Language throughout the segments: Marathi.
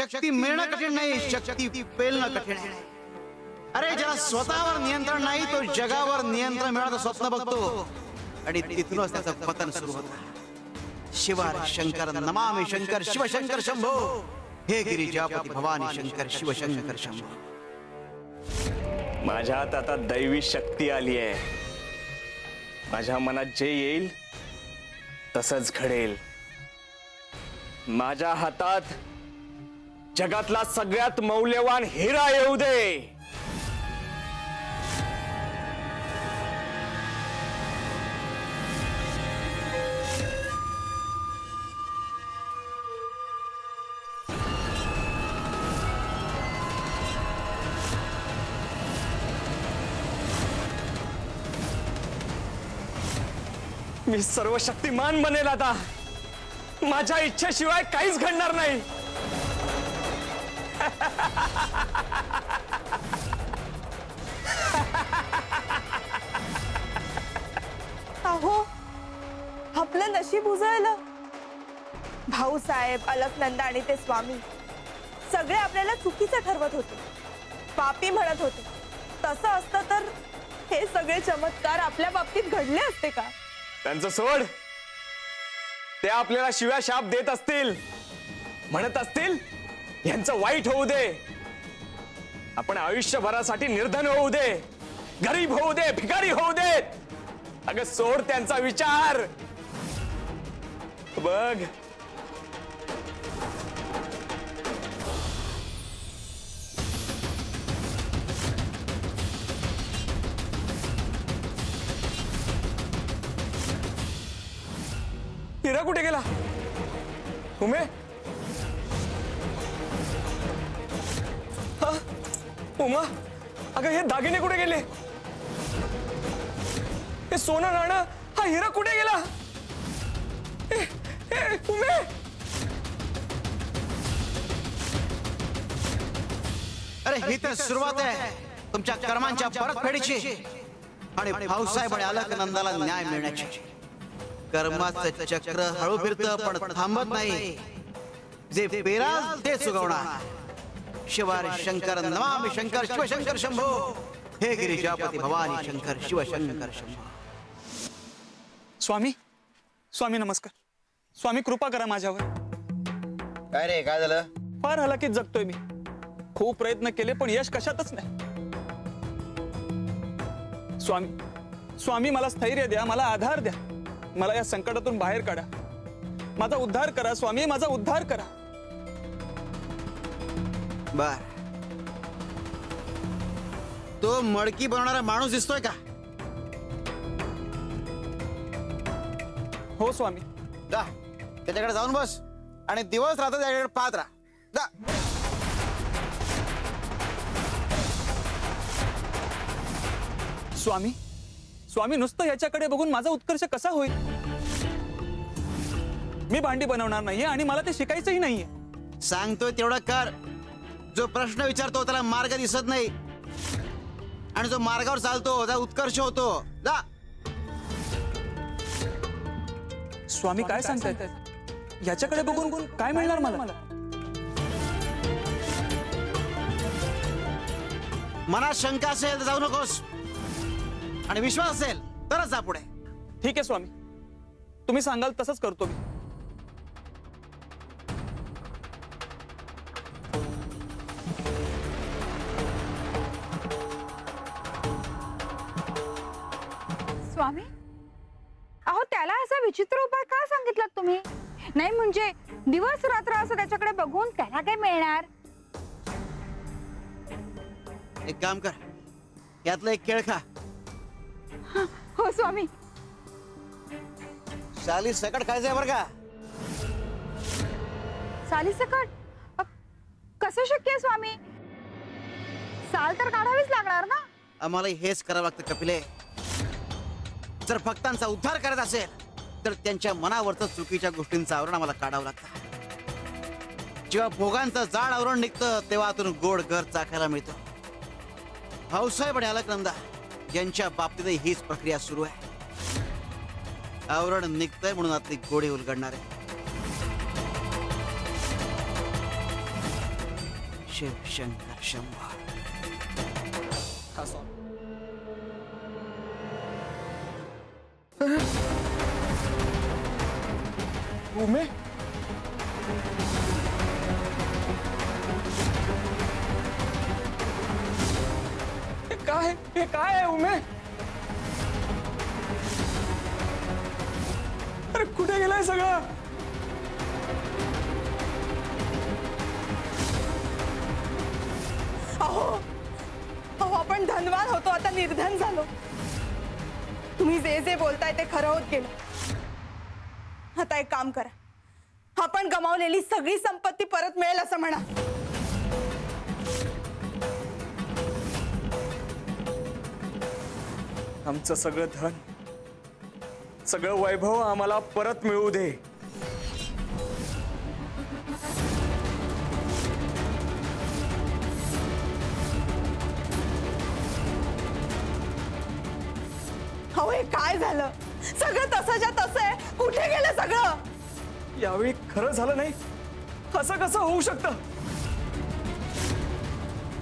शक्ती मिळणं कठीण नाही, शक्ती पेलणं कठीण आहे. अरे ज्याला स्वतःवर नियंत्रण नाही तो जगावर नियंत्रण मिळवण्याचं स्वप्न बघतो आणि तिथूनच त्याचं पतन सुरू होतं. शिवार शंकर नमामि शंकर शिवशंकर शंभो, हे गिरिजापती भवानी शंकर शिवशंकर शंभो. माझ्यात आता दैवी शक्ती आली आहे. माझ्या मनात जे येईल तसंच घडेल. माझ्या हातात जगातला सगळ्यात मौल्यवान हिरा येऊ दे. मी सर्वशक्तिमान बनेल आता. माझ्या इच्छेशिवाय काहीच घडणार नाही. अहो, आपलं नशीब उजळलं. भाऊसाहेब, अलकनंदा आणि ते स्वामी सगळे आपल्याला चुकीचं ठरवत होते, पापी म्हणत होते. तसं असतं तर हे सगळे चमत्कार आपल्या बाबतीत घडले असते का? त्यांचं सोड. ते आपल्याला शिव्या शाप देत असतील, म्हणत असतील यांचं वाईट होऊ दे, आपण आयुष्यभरासाठी निर्धन होऊ दे, गरीब होऊ दे, भिकारी होऊ देत. अगं सोड त्यांचा विचार. बघ हिरा कुठे गेला? उमे, हा उमा, अगं हे दागिने कुठे गेले? हे सोनं नाणं, हा हिरा कुठे गेला? उमे, अरे ही तर सुरुवात आहे तुमच्या कर्मांच्या परतफेडीची आणि भाऊसाहेब आणि अलकनंदाला न्याय मिळण्याची. कर्माचं चक्र हळू फिरतं पण थांबत नाही. जे पेराल ते सुगवणार. शिवार शंकर नमामि शंकर शिवशंकर शंभो, हे गिरिजापती भवानी शंकर शिवशंकर शंभो. स्वामी, स्वामी नमस्कार. स्वामी कृपा करा माझ्यावर. काय रे, काय झालं? फार हलाखीत जगतोय मी. खूप प्रयत्न केले पण यश कशातच नाही. स्वामी, स्वामी मला स्थैर्य द्या, मला आधार द्या, मला या संकटातून बाहेर काढा. माझा उद्धार करा स्वामी, माझा उद्धार करा. बर, तो मडकी बनवणारा माणूस दिसतोय का? हो स्वामी. जा त्याच्याकडे जाऊन बस आणि दिवस रात्र त्याच्याकडे पाहत राहा. जा. स्वामी, स्वामी नुसतं याच्याकडे बघून माझा उत्कर्ष कसा होईल? मी भांडी बनवणार नाहीये आणि मला ते शिकायचंही नाहीये. सांगतोय तेवढं कर. जो प्रश्न विचारतो त्याला मार्ग दिसत नाही आणि जो मार्गावर चालतो त्याचा उत्कर्ष होतो. जा. स्वामी काय सांगतायत? याच्याकडे बघून काय मिळणार मला? मनात शंका असेल तर जाऊ नकोस आणि विश्वास असेल तरच जा पुढे. ठीक आहे स्वामी, तुम्ही सांगाल तसंच करतो मी. स्वामी, अहो त्याला असा विचित्र उपाय का सांगितलात तुम्ही? नाही म्हणजे दिवस रात्र असं त्याच्याकडे बघून त्याला काय मिळणार? एक काम कर, यातलं एक केळ खा. हो स्वामी. साली सकट खायचंय बरं का? साली सकट? कसं शक्य आहे स्वामी? साल तर काढावीच लागणार ना? आम्हाला हेच करावं लागतं कपिले. जर भक्तांचा उद्धार करायचा असेल तर त्यांच्या मनावरचं चुकीच्या गोष्टींचं आवरण आम्हाला काढावं लागतं. जेव्हा भोगांचं जाड आवरण निघतं तेव्हा आतून गोड घर चाखायला मिळतं. भाऊसाहेब आणि अलकनंदा यांच्या बाबतीतही हीच प्रक्रिया सुरू आहे. आवरण निघतंय म्हणून आतली गोडी उलगडणार आहे. शिव शंकर शंभो. हा स्वामी. उमे हे काय आहे उमे? अरे कुठे गेलाय सगळं? अहो अहो आपण धनवान होतो, आता निर्धन झालो. तुम्ही जे जे बोलताय ते खरं होत गेलं. आता एक काम करा, आपण गमावलेली सगळी संपत्ती परत मिळेल असं म्हणा. आमचं सगळं धन, सगळं वैभव आम्हाला परत मिळू दे. अहो हे काय झालं? सगळं तसंच्या तसं आहे. कुठे गेलं सगळं? यावेळी खरं झालं नाही असं कसं होऊ शकतं?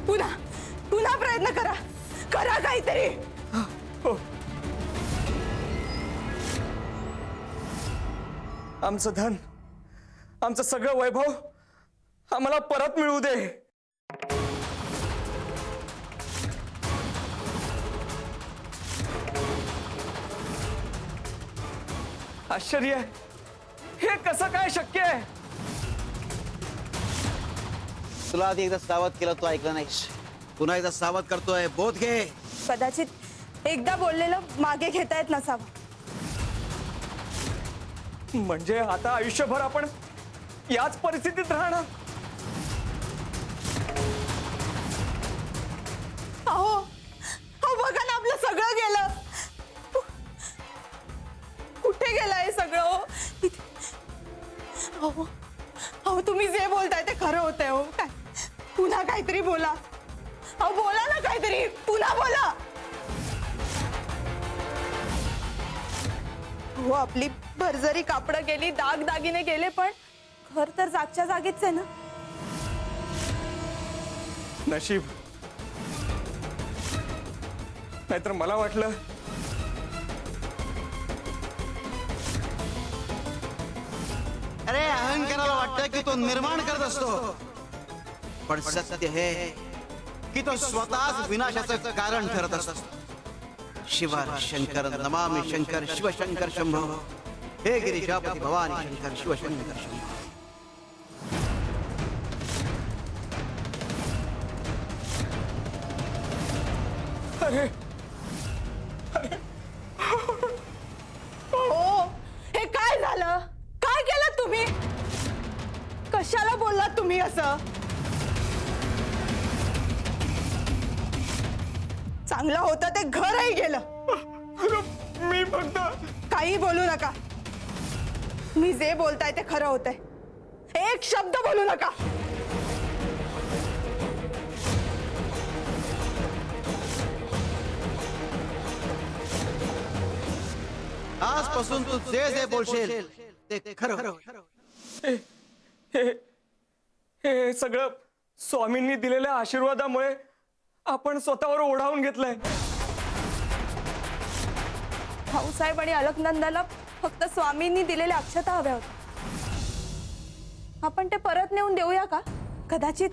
पुन्हा पुन्हा प्रयत्न करा, करा काहीतरी. हो. आमचं धन, आमचं सगळं वैभव आम्हाला परत मिळू दे. आश्चर्य आहे, हे कसं काय शक्य आहे? तुला आधी एकदा सावध केलं, तू ऐकलं नाहीस. पुन्हा एकदा सावध करतोय, बोध घे. कदाचित एकदा बोललेलं मागे घेता येत नसावं. म्हणजे आता आयुष्यभर आपण याच परिस्थितीत राहणार? अहो अहो बघा ना, आपलं सगळं गेलं. कुठे गेलं हे सगळं? अहो अहो तुम्ही जे बोलताय ते खरं होतंय. हो काय, पुन्हा काहीतरी बोला. अहो बोला ना काहीतरी, पुन्हा बोला. हो आपली भरजरी कापडं गेली, दाग दागिने गेले, पण घर तर जागच्या जागीच आहे ना. नशीब. नाहीतर मला वाटलं अरे अहंकाराला वाटतं की तो निर्माण करत असतो, पण सत्य हे की तो स्वतःच विनाशाचं कारण ठरत असतो. शिवार शंकर नमामि शंकर शिव शंकर शंभो. हे गिरिजापती भवानी शंकर शिव शंकर शंभो. अरे हो हे काय झालं? काय केलं तुम्ही? कशाला बोललात तुम्ही असं? चांगलं होतं ते घरही गेलं. मी फक्त काही बोलू नका. मी जे बोलताय ते खरं होतंय. एक शब्द बोलू नका. आजपासून तू जे जे बोलशील ते खरं होईल. हे सगळं स्वामींनी दिलेल्या आशीर्वादामुळे आपण स्वतःवर ओढावून घेतलंय. भाऊसाहेब आणि अलकनंदाला फक्त स्वामींनी दिलेल्या अक्षता हव्या होत्या. आपण ते परत नेऊन देऊया का? कदाचित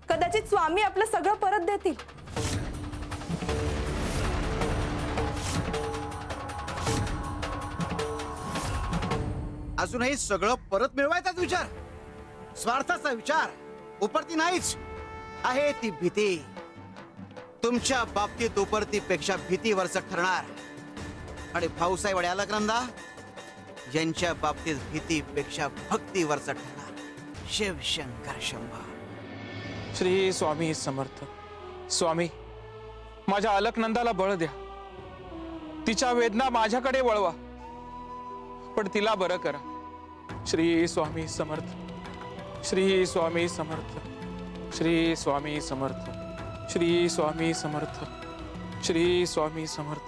कदाचित स्वामी आपलं सगळं परत देतील. अजूनही सगळं परत मिळवायचाच विचार, स्वार्थाचा विचार, उपरती नाहीच. आहे ती भीती. तुमच्या बाबतीत उपरतीपेक्षा भीती वरचढ ठरणार. आणि भाऊसाहेब आणि अलकनंदा यांच्या बाबतीत भीतीपेक्षा भक्ती वरचढ ठरणार. शिव शंकर शंभो. श्री स्वामी समर्थ. स्वामी, माझ्या अलकनंदाला बळ द्या. तिच्या वेदना माझ्याकडे वळवा, पण तिला बरं करा. श्री स्वामी समर्थ. श्री स्वामी समर्थ. श्री स्वामी समर्थ. श्री स्वामी समर्थ. श्री स्वामी समर्थ.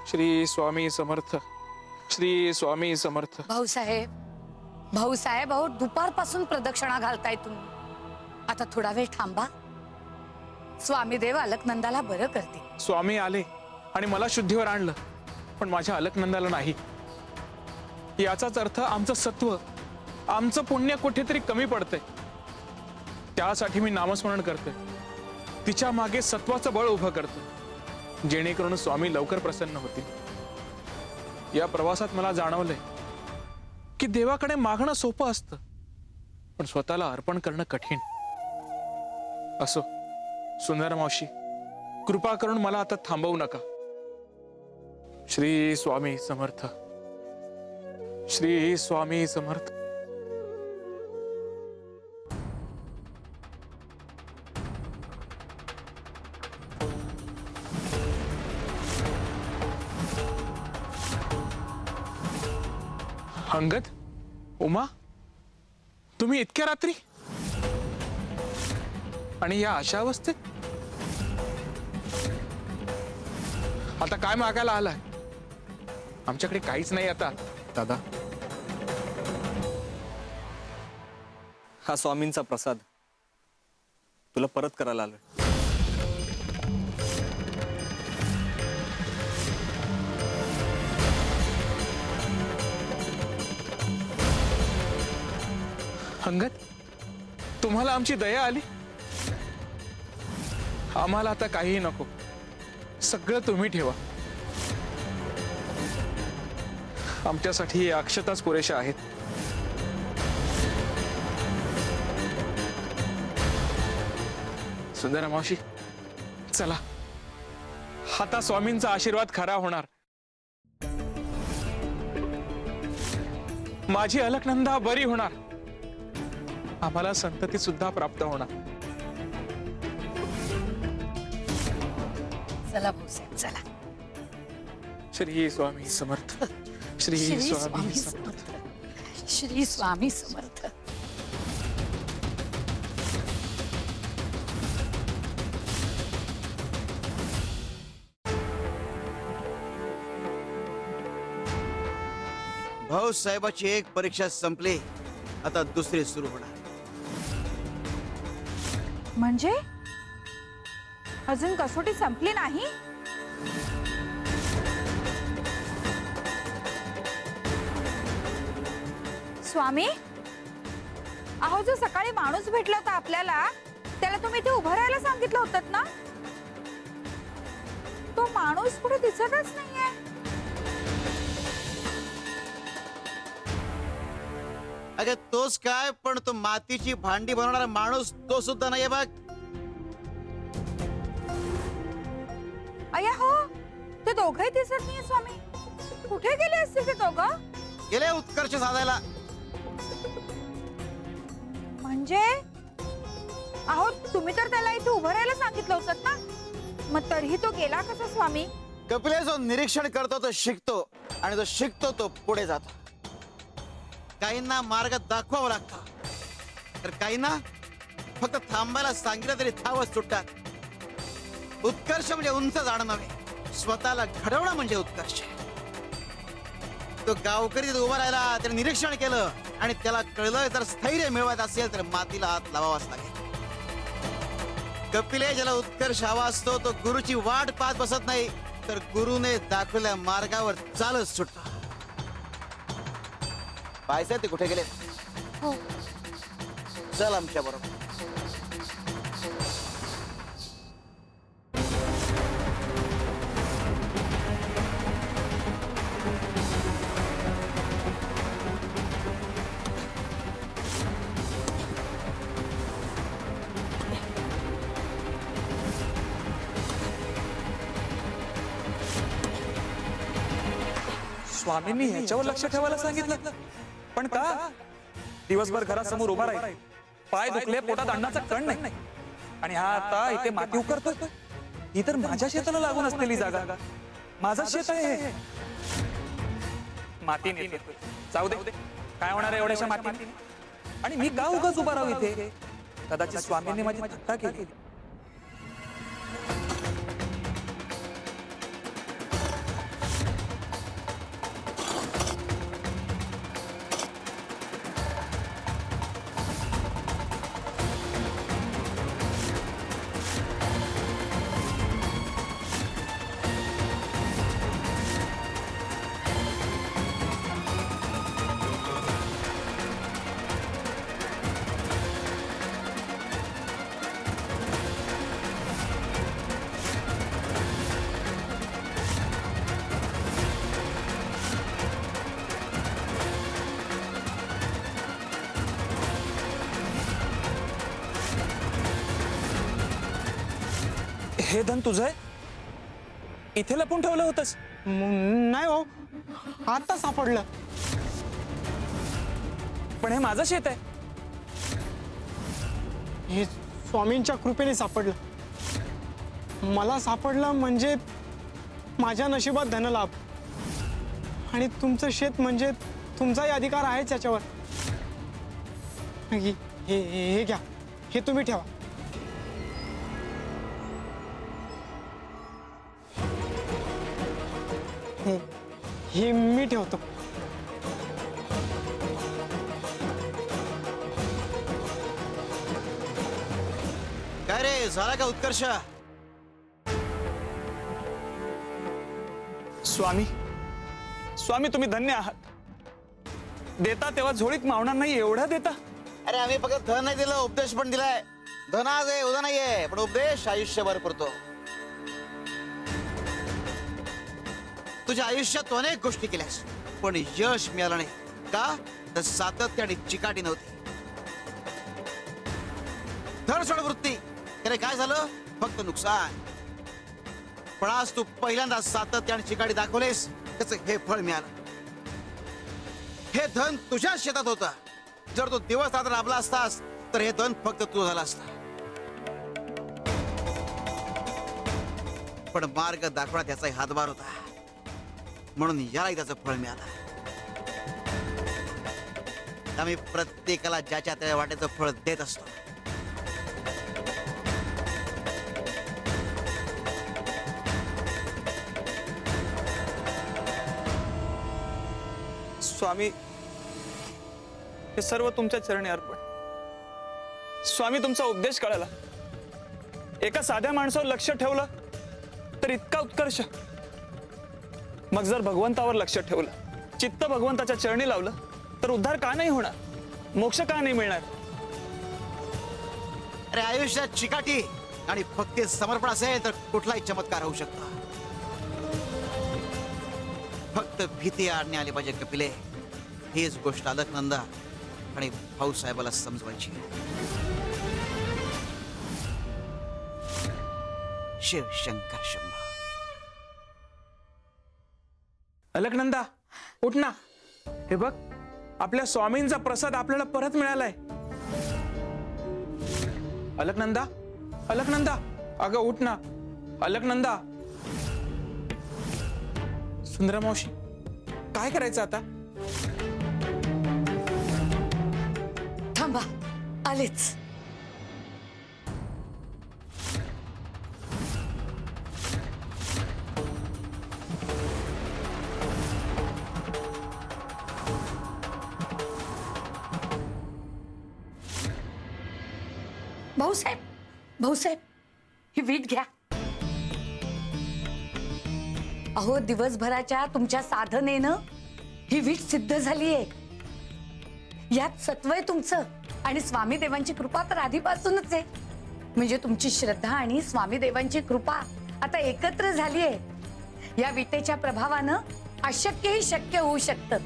श्री स्वामी समर्थ. श्री स्वामी समर्थ. भाऊसाहेब, भाऊसाहेब, अहो दुपारपासून प्रदक्षिणा घालताय तुम्ही. आता थोडा वेळ थांबा. स्वामी देव अलकनंदाला बरं करतील. स्वामी आले आणि मला शुद्धीवर आणलं, पण माझ्या अलकनंदाला नाही. याचाच अर्थ आमचं सत्व, आमचं पुण्य कुठेतरी कमी पडतंय. त्यासाठी मी नामस्मरण करते, तिच्या मागे सत्वाचं बळ उभं करतो, जेणेकरून स्वामी लवकर प्रसन्न होतील. या प्रवासात मला जाणवलंय की देवाकडे मागणं सोपं असतं, पण स्वतःला अर्पण करणं कठीण. असो सुंदर मावशी, कृपा करून मला आता थांबवू नका. श्री स्वामी समर्थ. श्री स्वामी समर्थ. अंगद, उमा, तुम्ही इतक्या रात्री आणि या अशा अवस्थेत? आता काय मागायला आलाय? आमच्याकडे काहीच नाही आता. दादा, हा स्वामींचा प्रसाद तुला परत करायला आलोय. अंगद, तुम्हाला आमची दया आली? आम्हाला आता काहीही नको, सगळं तुम्ही ठेवा. आमच्यासाठी या अक्षताच पुरेशा आहेत. सुंदर मावशी, चला, आता स्वामींचा आशीर्वाद खरा होणार. माझी अलकनंदा बरी होणार, आम्हाला संतती सुद्धा प्राप्त होणार. चला भाऊसाहेब, चला. श्री स्वामी समर्थ. श्री स्वामी समर्थ. श्री स्वामी समर्थ. भाऊसाहेबाची एक परीक्षा संपली, आता दुसरी सुरू होणार. म्हणजे अजून कसोटी संपली नाही? स्वामी, अहो जो सकाळी माणूस भेटला होता आपल्याला, त्याला तुम्ही इथे उभं राहायला सांगितलं होतं ना? तो माणूस कुठे दिसतच नाहीये. अगं तोच काय, पण तो मातीची भांडी बनवणारा माणूस तो सुद्धा नाहीये बघ. अय्या हो, ते दोघंही दिसत नाहीये स्वामी. कुठे गेले असतील ते दोघं? गेले उत्कर्ष साधायला. म्हणजे अहो तुम्ही तर त्याला इथे उभं राहायला सांगितलं होतं ना, मग तरीही तो गेला कसा स्वामी? कपिले जो निरीक्षण करतो तो शिकतो, आणि जो शिकतो तो पुढे जातो. काहींना मार्ग दाखवावा लागतो, तर काहींना फक्त थांबायला सांगितलं तरी थावच सुटतात. उत्कर्ष म्हणजे उंच जाणं नव्हे, स्वतःला घडवणं म्हणजे उत्कर्ष. तो गावकरी तिथे उभा राहिला, त्याने निरीक्षण केलं आणि त्याला कळलं जर स्थैर्य मिळवायचं असेल तर मातीला हात लावावाच लागेल. कपिले ज्याला उत्कर्ष हवा असतो तो गुरुची वाट पाहत बसत नाही, तर गुरुने दाखवल्या मार्गावर चालत सुटतो. पाहायचं ते कुठे गेले? हो. चल आमच्या बरोबर. स्वामींनी ह्याच्यावर लक्ष ठेवायला सांगितलं, पण का? दिवसभर घरासमोर उभा राहील, पाय दुखले, पोटात अन्नाचा कण नाही, आणि हा आता इथे माती उकरतोय. ही तर माझ्या शेताला लागून असलेली जागा, माझं शेत आहे. माती नेतोय, जाऊ दे, काय होणार आहे एवढ्याशा माती? आणि मी का उगाच उभा राहू इथे? कदाचित स्वामींनी माझी थट्टा केली. हे धन तुझं आहे? इथे लपून ठेवलं होतंस? नाही हो, आता सापडलं. पण हे माझं शेत आहे. हे स्वामींच्या कृपेने सापडलं. मला सापडलं म्हणजे माझ्या नशिबात धनलाभ. आणि तुमचं शेत म्हणजे तुमचाही अधिकार आहेच याच्यावर. हे घ्या, हे तुम्ही ठेवा. हे मी ठेवतो. काय रे, झाला का उत्कर्ष? स्वामी, स्वामी तुम्ही धन्य आहात. देता तेव्हा झोळीत मावणार नाही एवढा देता. अरे आम्ही फक्त धन नाही दिलं, उपदेश पण दिलाय. धन आज आहे, उद्या नाहीये, पण उपदेश आयुष्यभर पुरतो. तुझ्या आयुष्यात तू अनेक गोष्टी केल्यास, पण यश मिळालं नाही. का? तर सातत्य आणि चिकाटी नव्हती. धडसड वृत्ती, त्याने काय झालं? फक्त नुकसान. पण आज तू पहिल्यांदा सातत्य आणि चिकाटी दाखवलेस, त्याचं हे फळ मिळालं. हे धन तुझ्या शेतात होतं. जर तू दिवस रात्र राबला असतास तर हे धन फक्त तू झाला असता. पण मार्ग दाखवण्यात याचा हातभार होता, म्हणून यालाही त्याचं फळ मिळालं. आम्ही प्रत्येकाला ज्याच्या त्या वाटेचं फळ देत असतो. स्वामी, हे सर्व तुमच्या चरणी अर्पण. स्वामी, तुमचा उपदेश कळाला. एका साध्या माणसावर लक्ष ठेवलं तर इतका उत्कर्ष. मग जर भगवंतावर लक्ष ठेवलं, चित्त भगवंताच्या चरणी लावलं, तर उद्धार का नाही होणार? मोक्ष का नाही मिळणार? अरे आयुष्यात चिकाटी आणि भक्ती समर्पण असेल तर कुठलाही चमत्कार होऊ शकतो. फक्त भीती आणणे आली पाहिजे कपिले. हीच गोष्ट अलकनंदा आणि भाऊसाहेबाला समजवायची. शिव शंकर शंभो. अलकनंदा, उठ ना. हे बघ, आपल्या स्वामींचा प्रसाद आपल्याला परत मिळालाय. अलकनंदा, अलकनंदा, अगं उठ ना. अलकनंदा. सुंदरा मावशी, काय करायचं आता? थांबा, आलेच. भाऊसाहेब, भाऊसाहेब, ही वीट घ्या. अहो, दिवसभराच्या तुमच्या साधनेनं ही वीट सिद्ध झालीये. यात सत्व आहे तुमचं, आणि स्वामी देवांची कृपा तर आधीपासूनच आहे. म्हणजे तुमची श्रद्धा आणि स्वामी देवांची कृपा आता एकत्र झालीये. या विटेच्या प्रभावानं अशक्यही शक्य होऊ शकतं.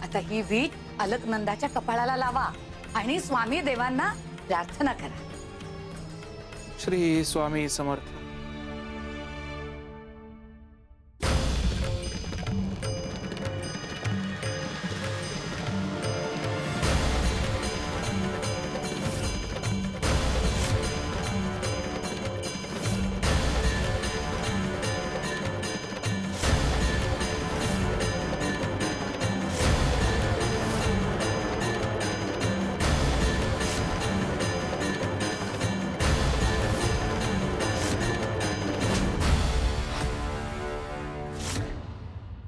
आता ही वीट अलकनंदाच्या कपाळाला लावा आणि स्वामी देवांना प्रार्थना करा. श्री स्वामी समर्थ.